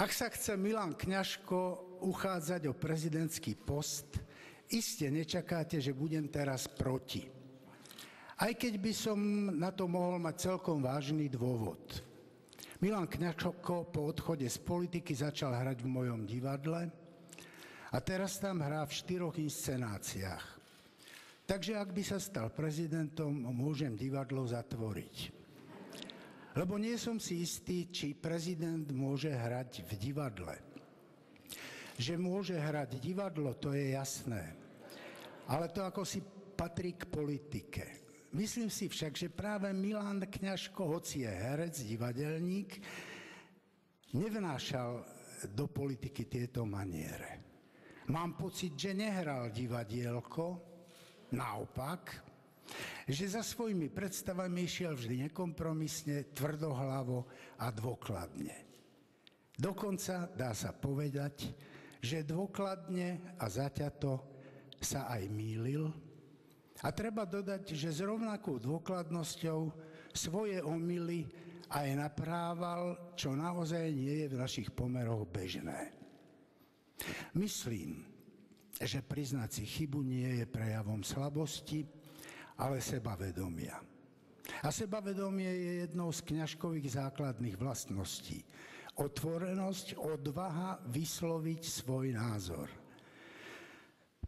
Ak sa chce Milan Kňažko uchádzať o prezidentský post, iste nečakáte, že budem teraz proti. Aj keď by som na to mohol mať celkom vážny dôvod. Milan Kňažko po odchode z politiky začal hrať v mojom divadle a teraz tam hrá v 4 inscenáciách. Takže ak by sa stal prezidentom, môžem divadlo zatvoriť. Lebo nie som si istý, či prezident môže hrať v divadle. Že môže hrať divadlo, to je jasné. Ale to ako si patrí k politike. Myslím si však, že práve Milan Kňažko, hoci je herec, divadelník, nevnášal do politiky tieto maniere. Mám pocit, že nehral divadielko, naopak, že za svojimi predstavami išiel vždy nekompromisne, tvrdohlavo a dôkladne. Dokonca dá sa povedať, že dôkladne a zaťato sa aj mýlil. A treba dodať, že s rovnakou dôkladnosťou svoje omyly aj naprával, čo naozaj nie je v našich pomeroch bežné. Myslím, že priznať si chybu nie je prejavom slabosti, ale sebavedomia. A sebavedomie je jednou z Kňažkových základných vlastností. Otvorenosť, odvaha vysloviť svoj názor.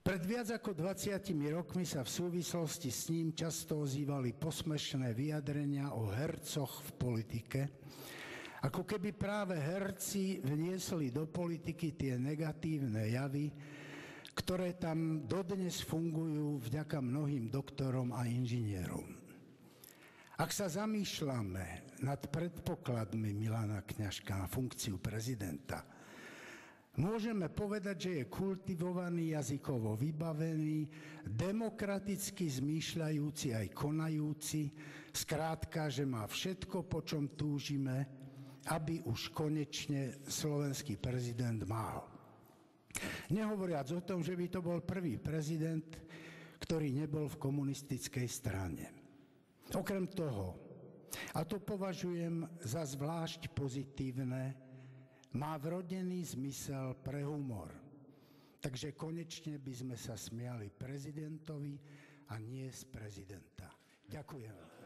Pred viac ako 20 rokmi sa v súvislosti s ním často ozývali posmešné vyjadrenia o hercoch v politike, ako keby práve herci vniesli do politiky tie negatívne javy, ktoré tam dodnes fungujú vďaka mnohým doktorom a inžinierom. Ak sa zamýšľame nad predpokladmi Milana Kňažka na funkciu prezidenta, môžeme povedať, že je kultivovaný, jazykovo vybavený, demokraticky zmýšľajúci aj konajúci, skrátka, že má všetko, po čom túžime, aby už konečne slovenský prezident mal. Nehovoriac o tom, že by to bol prvý prezident, ktorý nebol v komunistickej strane. Okrem toho, a to považujem za zvlášť pozitívne, má vrodený zmysel pre humor. Takže konečne by sme sa smiali prezidentovi a nie z prezidenta. Ďakujem.